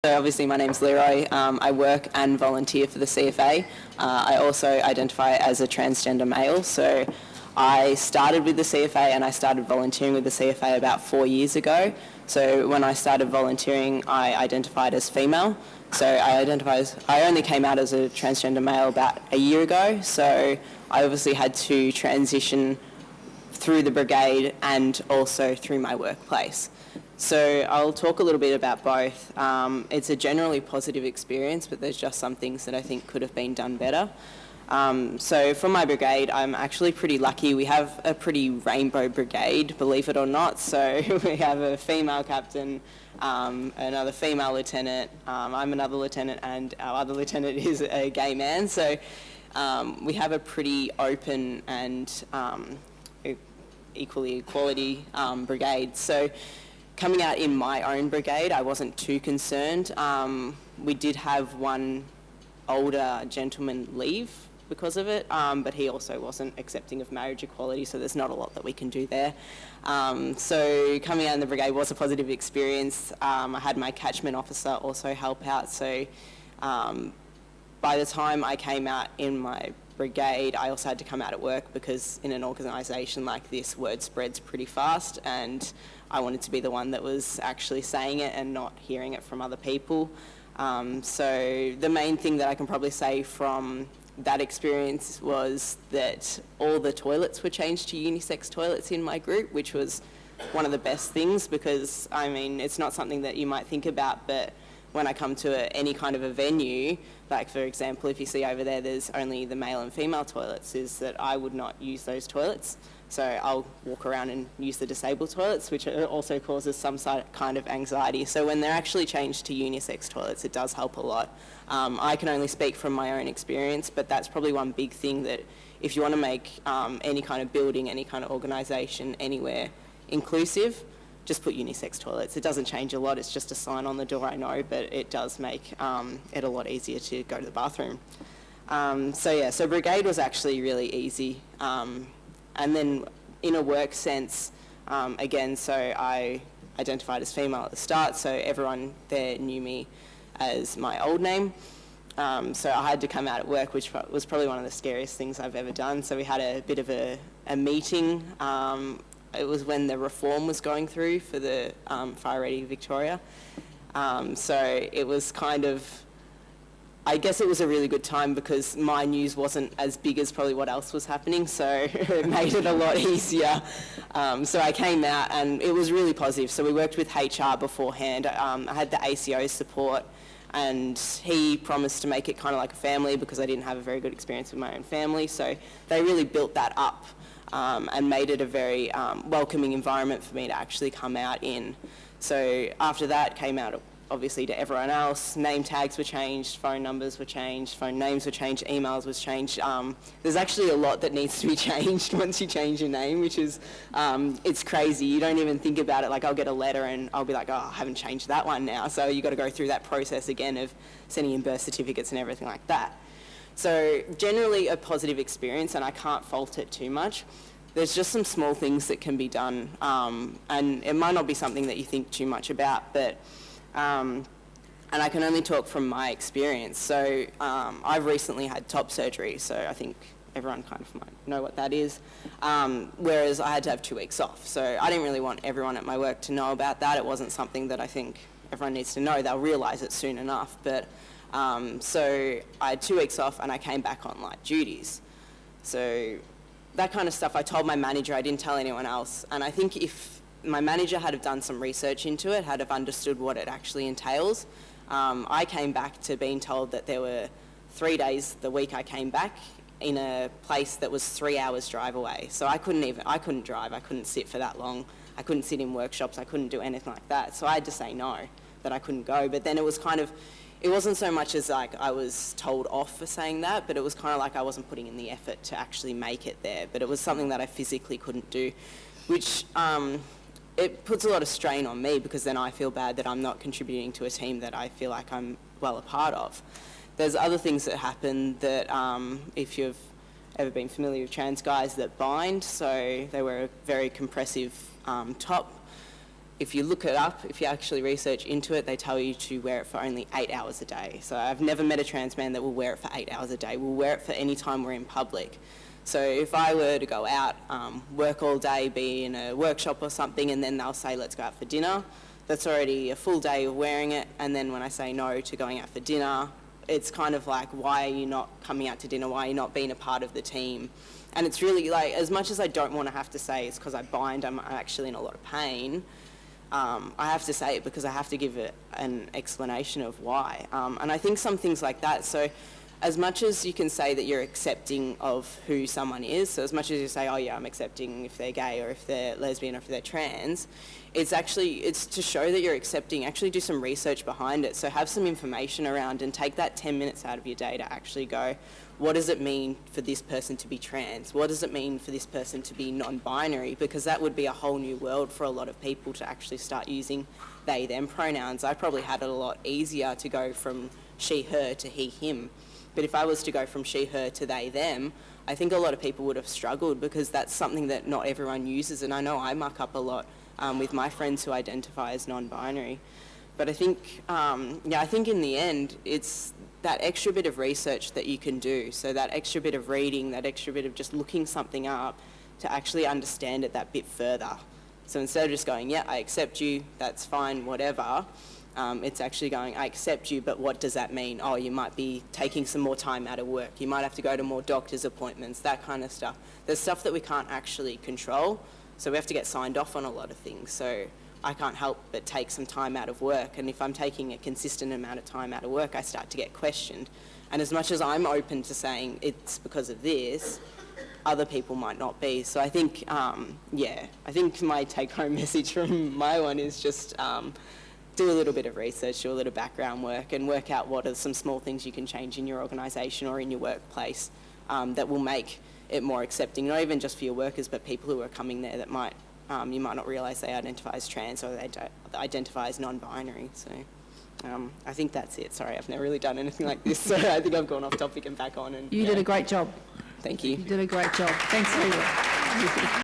So obviously my name's Leroy. I work and volunteer for the CFA. I also identify as a transgender male. So I started with the CFA and I started volunteering with the CFA about 4 years ago. So when I started volunteering, I identified as female. So I only came out as a transgender male about a year ago. So I obviously had to transition through the brigade and also through my workplace. So I'll talk a little bit about both. It's a generally positive experience, but there's just some things that I think could have been done better. So from my brigade, I'm actually pretty lucky. We have a pretty rainbow brigade, believe it or not. So we have a female captain, another female lieutenant, I'm another lieutenant, and our other lieutenant is a gay man. So we have a pretty open and equality brigade. So coming out in my own brigade, I wasn't too concerned. We did have one older gentleman leave because of it, but he also wasn't accepting of marriage equality, so there's not a lot that we can do there. So coming out in the brigade was a positive experience. I had my catchment officer also help out, so by the time I came out in my brigade, I also had to come out at work because in an organisation like this, word spreads pretty fast, and I wanted to be the one that was actually saying it and not hearing it from other people. So the main thing that I can probably say from that experience was that all the toilets were changed to unisex toilets in my group, which was one of the best things because, I mean, it's not something that you might think about, but when I come to any kind of a venue, like for example, if you see over there, there's only the male and female toilets, is that I would not use those toilets. So I'll walk around and use the disabled toilets, which also causes some kind of anxiety. So when they're actually changed to unisex toilets, it does help a lot. I can only speak from my own experience, but that's probably one big thing that if you want to make any kind of building, any kind of organisation, anywhere inclusive, just put unisex toilets. It doesn't change a lot, it's just a sign on the door, I know, but it does make it a lot easier to go to the bathroom. So brigade was actually really easy. And then in a work sense, again, so I identified as female at the start, so everyone there knew me as my old name. So I had to come out at work, which was probably one of the scariest things I've ever done. So we had a bit of a meeting. It was when the reform was going through for the Fire Ready Victoria. So it was kind of, I guess it was a really good time because my news wasn't as big as probably what else was happening, so it made it a lot easier. So I came out and it was really positive. So we worked with HR beforehand. I had the ACO's support and he promised to make it kind of like a family because I didn't have a very good experience with my own family. So they really built that up and made it a very welcoming environment for me to actually come out in. So after that came out obviously to everyone else. Name tags were changed, phone numbers were changed, phone names were changed, emails was changed. There's actually a lot that needs to be changed once you change your name, which is, it's crazy. You don't even think about it. Like I'll get a letter and I'll be like, oh, I haven't changed that one now. So you've got to go through that process again of sending in birth certificates and everything like that. So generally a positive experience and I can't fault it too much. There's just some small things that can be done and it might not be something that you think too much about, but and I can only talk from my experience. So I've recently had top surgery, so I think everyone kind of might know what that is, whereas I had to have 2 weeks off. So I didn't really want everyone at my work to know about that. It wasn't something that I think everyone needs to know. They'll realise it soon enough. But so I had 2 weeks off and I came back on light duties. So that kind of stuff I told my manager, I didn't tell anyone else. And I think if my manager had have done some research into it, had have understood what it actually entails. I came back to being told that there were 3 days the week I came back in a place that was 3 hours drive away. So I couldn't drive, I couldn't sit for that long. I couldn't sit in workshops, I couldn't do anything like that. So I had to say no, that I couldn't go. But then it was kind of, it wasn't so much as like I was told off for saying that, but it was kind of like I wasn't putting in the effort to actually make it there. But it was something that I physically couldn't do, which it puts a lot of strain on me because then I feel bad that I'm not contributing to a team that I feel like I'm well a part of. There's other things that happen that if you've ever been familiar with trans guys that bind, so they wear a very compressive top. if you look it up, if you actually research into it, they tell you to wear it for only 8 hours a day. So I've never met a trans man that will wear it for 8 hours a day. We'll wear it for any time we're in public. So if I were to go out, work all day, be in a workshop or something, and then they'll say, let's go out for dinner, that's already a full day of wearing it. And then when I say no to going out for dinner, it's kind of like, why are you not coming out to dinner? Why are you not being a part of the team? And it's really like, as much as I don't want to have to say it's because I bind, I'm actually in a lot of pain, I have to say it because I have to give it an explanation of why. And I think some things like that, so as much as you can say that you're accepting of who someone is, so as much as you say, oh yeah, I'm accepting if they're gay or if they're lesbian or if they're trans, it's to show that you're accepting, actually do some research behind it. So have some information around and take that 10 minutes out of your day to actually go, what does it mean for this person to be trans? What does it mean for this person to be non-binary? Because that would be a whole new world for a lot of people to actually start using they, them pronouns. I probably had it a lot easier to go from she, her to he, him. But if I was to go from she, her to they, them, I think a lot of people would have struggled because that's something that not everyone uses. And I know I muck up a lot with my friends who identify as non-binary. But I think, I think in the end, it's that extra bit of research that you can do. So that extra bit of reading, that extra bit of just looking something up to actually understand it that bit further. So instead of just going, yeah, I accept you, that's fine, whatever, it's actually going, I accept you, but what does that mean? Oh, you might be taking some more time out of work. You might have to go to more doctor's appointments, that kind of stuff. There's stuff that we can't actually control, so we have to get signed off on a lot of things. So I can't help but take some time out of work, and if I'm taking a consistent amount of time out of work, I start to get questioned. And as much as I'm open to saying it's because of this, other people might not be. So I think, I think my take-home message from my one is just do a little bit of research, do a little background work, and work out what are some small things you can change in your organisation or in your workplace that will make it more accepting, not even just for your workers, but people who are coming there that might, you might not realise they identify as trans or they identify as non-binary. So I think that's it. Sorry, I've never really done anything like this, so I think I've gone off topic and back on. And You did a great job. Thank you. You did a great job. Thanks, Leah.